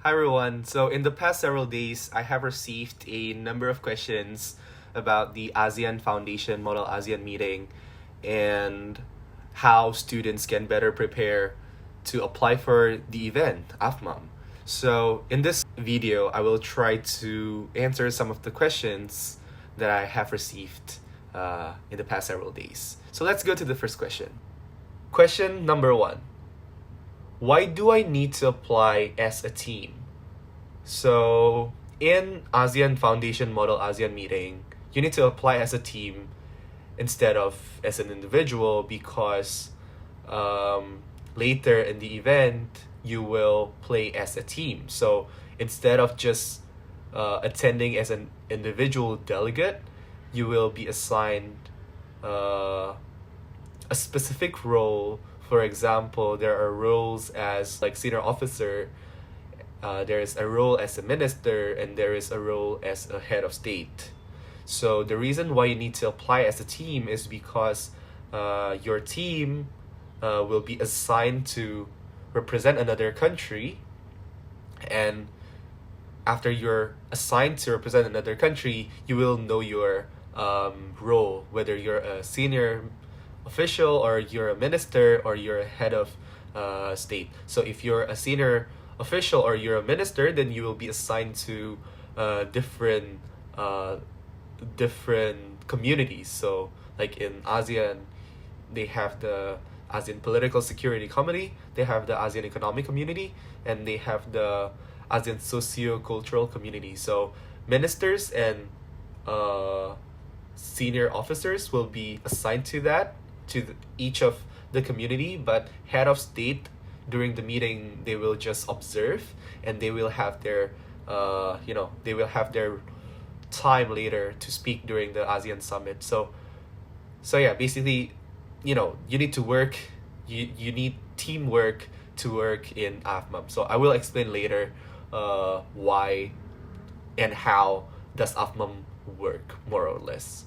Hi everyone. So in the past several days, I have received a number of questions about the ASEAN Foundation Model ASEAN meeting and how students can better prepare to apply for the event, AFMAM. So in this video, I will try to answer some of the questions that I have received in the past several days. So let's go to the first question. Question number 1. Why do I need to apply as a team? So in ASEAN Foundation Model ASEAN meeting, you need to apply as a team instead of as an individual because later in the event, you will play as a team. So instead of just attending as an individual delegate, you will be assigned a specific role. For example, there are roles as like senior officer, there is a role as a minister, and there is a role as a head of state. So the reason why you need to apply as a team is because your team will be assigned to represent another country, and after you're assigned to represent another country, you will know your role, whether you're a senior official or you're a minister or you're a head of state. So if you're a senior official or you're a minister, then you will be assigned to different communities. So like in ASEAN, they have the ASEAN Political Security Committee, they have the ASEAN Economic Community, and they have the ASEAN Socio-Cultural Community. So ministers and senior officers will be assigned to that, each of the community, but head of state during the meeting, they will just observe, and they will have their they will have their time later to speak during the ASEAN summit. So yeah, basically, you need to work, you need teamwork to work in AFMAM. So I will explain later why and how does AFMAM work, more or less.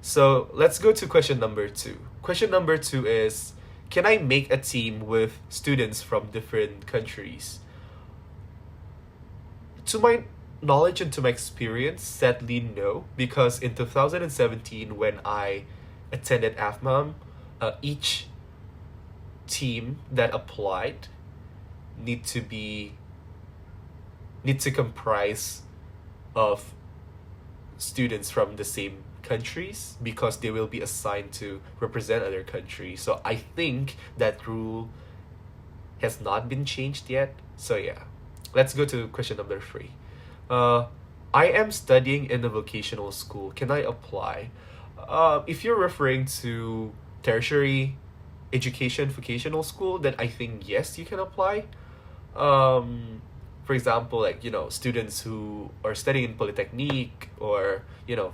So let's go to question number 2. Question number 2 is, can I make a team with students from different countries? To my knowledge and to my experience, sadly no, because in 2017 when I attended AFMAM, each team that applied need to comprise of students from the same countries because they will be assigned to represent other countries. So I think that rule has not been changed yet. So yeah, let's go to question number 3. I am studying in a vocational school. Can I apply? If you're referring to tertiary education vocational school, then I think yes, you can apply. For example, like, students who are studying in polytechnic or,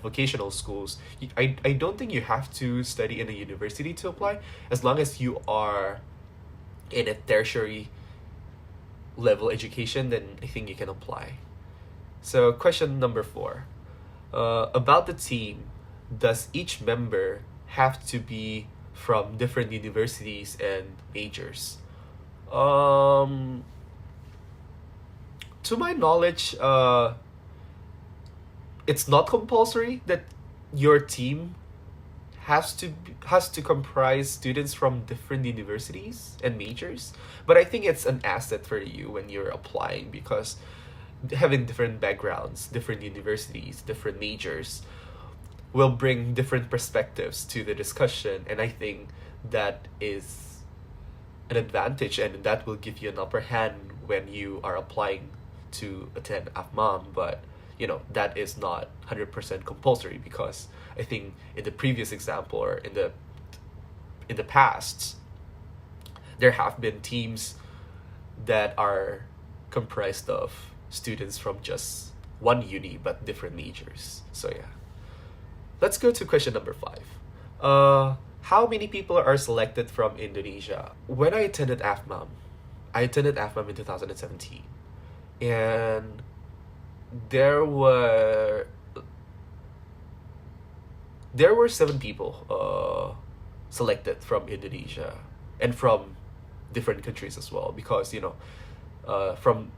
vocational schools, I don't think you have to study in a university to apply. As long as you are in a tertiary level education, then I think you can apply. So question number 4. About the team, does each member have to be from different universities and majors? To my knowledge, it's not compulsory that your team has to comprise students from different universities and majors, but I think it's an asset for you when you're applying because having different backgrounds, different universities, different majors will bring different perspectives to the discussion, and I think that is an advantage, and that will give you an upper hand when you are applying to attend AFMAM. But that is not 100% compulsory because I think in the previous example or in the past, there have been teams that are comprised of students from just one uni but different majors. So yeah, let's go to question number 5. How many people are selected from Indonesia? When I attended AFMAM in 2017, and there were 7 people selected from Indonesia and from different countries as well, because from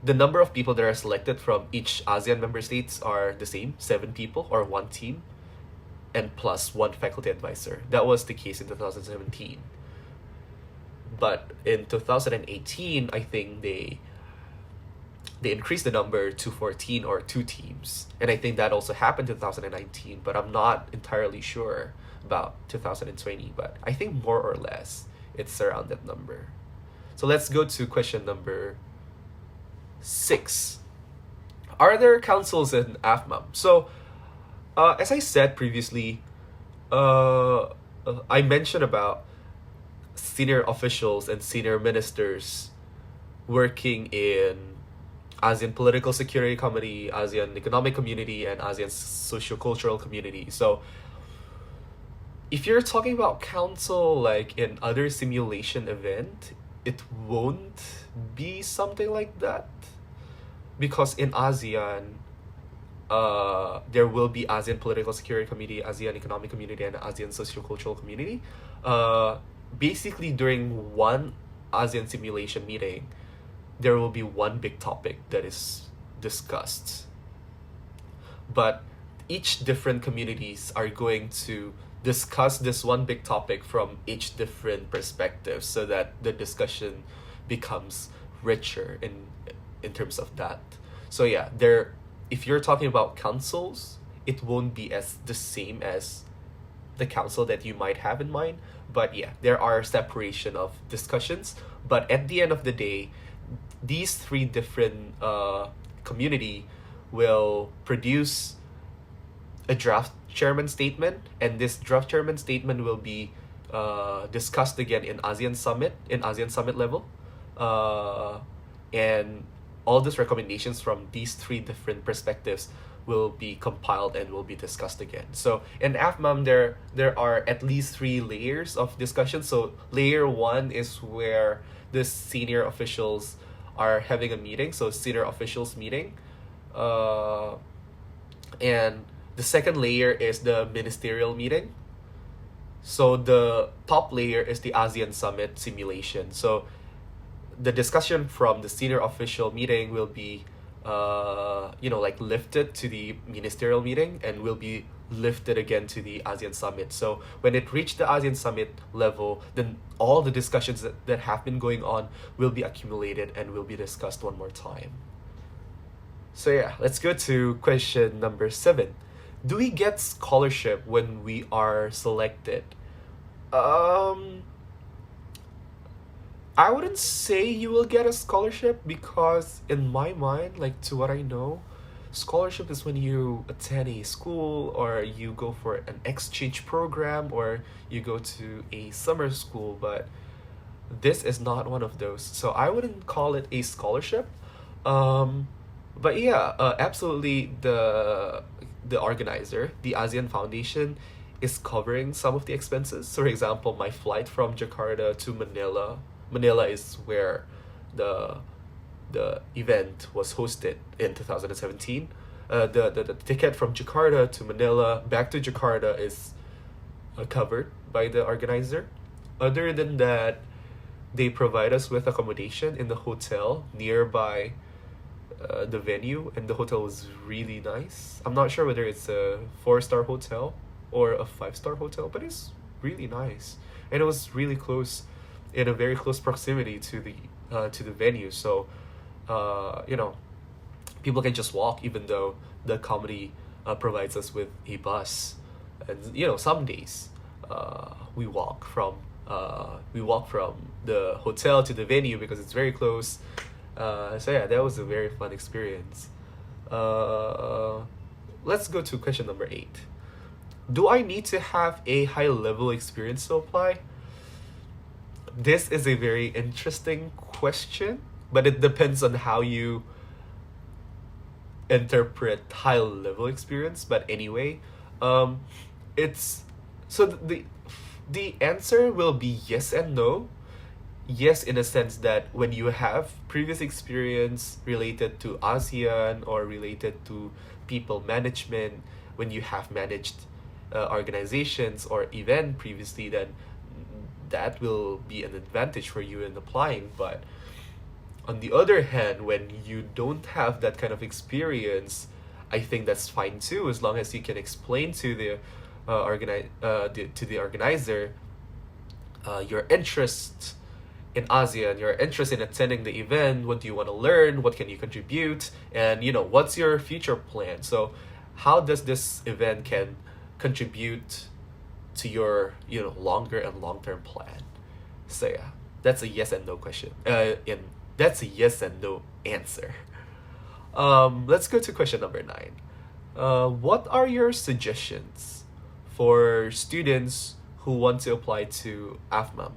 the number of people that are selected from each ASEAN member states are the same, 7 people or one team, and plus one faculty advisor. That was the case in 2017. But in 2018, I think they increased the number to 14 or 2 teams. And I think that also happened in 2019, but I'm not entirely sure about 2020. But I think more or less it's around that number. So let's go to question number 6. Are there councils in AFMAM? So, as I said previously, I mentioned about senior officials and senior ministers working in ASEAN Political Security Committee, ASEAN Economic Community, and ASEAN Socio-Cultural Community. So if you're talking about council like in other simulation event, it won't be something like that. Because in ASEAN, there will be ASEAN Political Security Committee, ASEAN Economic Community, and ASEAN Socio-Cultural Community. Basically, during one ASEAN simulation meeting, there will be one big topic that is discussed. But each different communities are going to discuss this one big topic from each different perspective so that the discussion becomes richer in terms of that. So yeah, if you're talking about councils, it won't be as the same as the council that you might have in mind. But yeah, there are separation of discussions. But at the end of the day, these 3 different community will produce a draft chairman statement, and this draft chairman statement will be discussed again in ASEAN Summit level, and all these recommendations from these 3 different perspectives will be compiled and will be discussed again. So in AFMAM, there are at least 3 layers of discussion. So layer 1 is where the senior officials are having a meeting, so senior officials meeting, and the second layer is the ministerial meeting. So the top layer is the ASEAN Summit simulation. So the discussion from the senior official meeting will be lifted to the ministerial meeting and will be lifted again to the ASEAN Summit. So when it reached the ASEAN Summit level, then all the discussions that have been going on will be accumulated and will be discussed one more time. So yeah, let's go to question number 7. Do we get scholarship when we are selected? I wouldn't say you will get a scholarship because in my mind, like to what I know, scholarship is when you attend a school or you go for an exchange program or you go to a summer school, but this is not one of those. So I wouldn't call it a scholarship. But yeah, absolutely the organizer, the ASEAN Foundation, is covering some of the expenses. So for example, my flight from Jakarta to Manila. Manila is where the event was hosted in 2017. The ticket from Jakarta to Manila back to Jakarta is covered by the organizer. Other than that, they provide us with accommodation in the hotel nearby the venue, and the hotel was really nice. I'm not sure whether it's a 4-star hotel or a 5-star hotel, but it's really nice, and it was really close, in a very close proximity to the venue. So, people can just walk, even though the comedy provides us with a bus, and some days we walk from the hotel to the venue because it's very close. So yeah, that was a very fun experience. Let's go to question number 8. Do I need to have a high level experience to apply? This is a very interesting question, but it depends on how you interpret high level experience. But anyway, it's so the answer will be yes and no. Yes, in a sense that when you have previous experience related to ASEAN or related to people management, when you have managed organizations or event previously, then that will be an advantage for you in applying. But On the other hand, when you don't have that kind of experience, I think that's fine too, as long as you can explain to the organizer your interest in ASEAN, your interest in attending the event, what do you want to learn, what can you contribute, and what's your future plan. So how does this event can contribute to your longer and long-term plan. So yeah, that's a yes and no question. And that's a yes and no answer. Let's go to question number 9. What are your suggestions for students who want to apply to AFMAM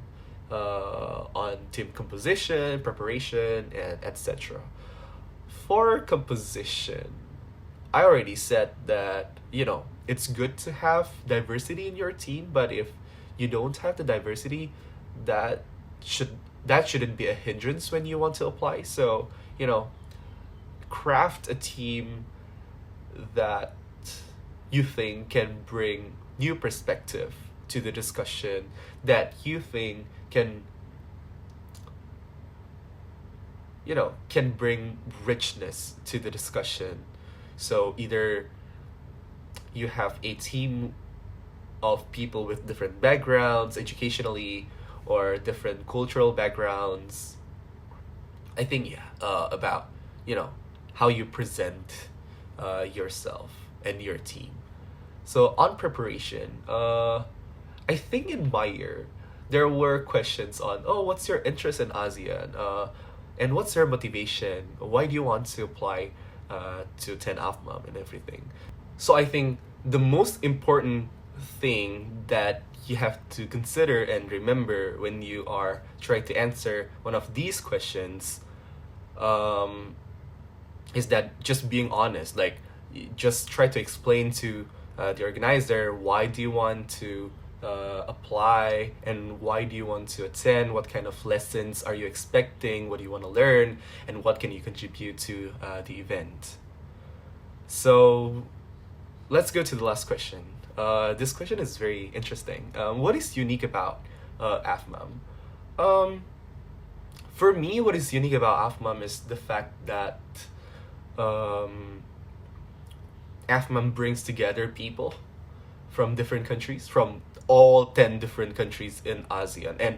on team composition, preparation, and etc.? For composition, I already said that, it's good to have diversity in your team, but if you don't have the diversity, that should that shouldn't be a hindrance when you want to apply. So, craft a team that you think can bring new perspective to the discussion, that you think can bring richness to the discussion. So either you have a team of people with different backgrounds educationally or different cultural backgrounds. I think, yeah, about how you present yourself and your team. So on preparation, I think in my year there were questions on, what's your interest in ASEAN, and what's your motivation, why do you want to apply to attend AFMAM and everything. So I think the most important thing that you have to consider and remember when you are trying to answer one of these questions is that just being honest, like just try to explain to the organizer, why do you want to apply, and why do you want to attend, what kind of lessons are you expecting, what do you want to learn, and what can you contribute to the event. So let's go to the last question. This question is very interesting. What is unique about AFMAM? For me, what is unique about AFMAM is the fact that AFMAM brings together people from different countries, from all 10 different countries in ASEAN. And,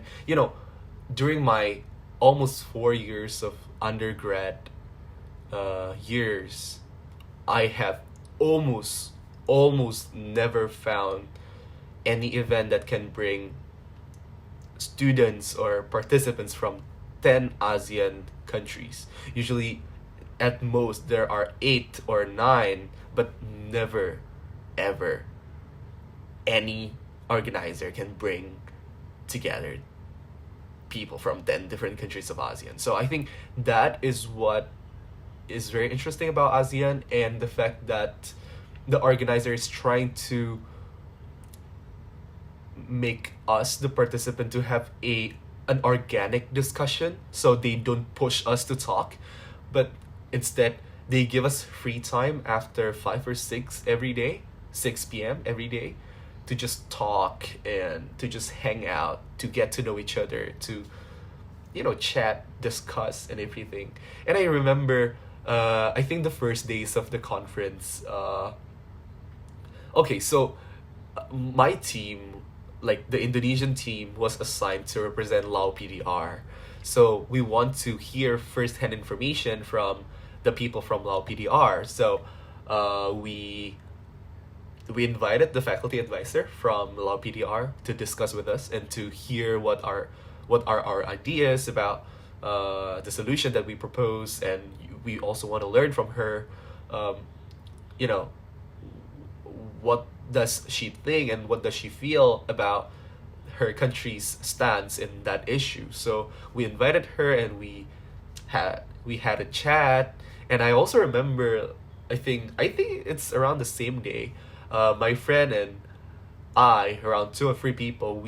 during my almost 4 years of undergrad years, I have almost never found any event that can bring students or participants from 10 ASEAN countries. Usually, at most, there are 8 or 9, but never, ever, any organizer can bring together people from 10 different countries of ASEAN. So I think that is what is very interesting about ASEAN, and the fact that the organizer is trying to make us, the participant, to have an organic discussion, so they don't push us to talk, but instead they give us free time after 5 or 6 every day, 6 p.m. every day, to just talk and to just hang out, to get to know each other, to chat, discuss, and everything. And I remember I think the first days of the conference, my team, like the Indonesian team, was assigned to represent Lao PDR. So we want to hear first-hand information from the people from Lao PDR. So we invited the faculty advisor from Lao PDR to discuss with us and to hear what are our ideas about the solution that we propose, and we also want to learn from her, what does she think and what does she feel about her country's stance in that issue. So we invited her and we had a chat. And I also remember, I think it's around the same day, my friend and I, around 2 or 3 people,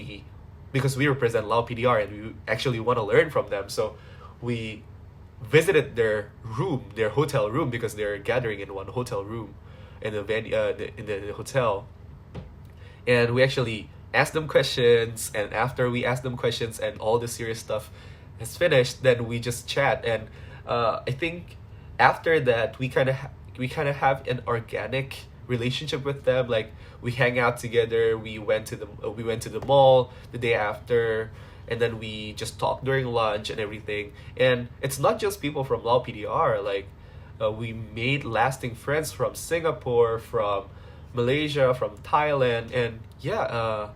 because we represent Lao PDR and we actually want to learn from them, so we visited their hotel room, because they're gathering in one hotel room in the hotel, and we actually asked them questions. And after we asked them questions and all the serious stuff is finished, then we just chat. And I think after that, we kind of have an organic relationship with them. Like we hang out together. We went to the mall the day after, and then we just talk during lunch and everything. And it's not just people from Lao PDR. Like we made lasting friends from Singapore, from Malaysia, from Thailand, and yeah,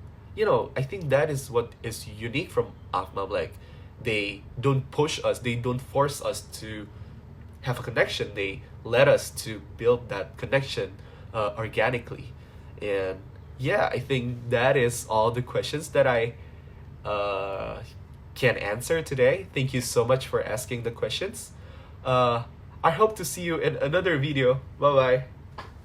I think that is what is unique from AFMAM. Like, they don't push us, they don't force us to have a connection. They let us to build that connection organically, and yeah, I think that is all the questions that I uh, can answer today. Thank you so much for asking the questions. Uh, I hope to see you in another video. Bye bye.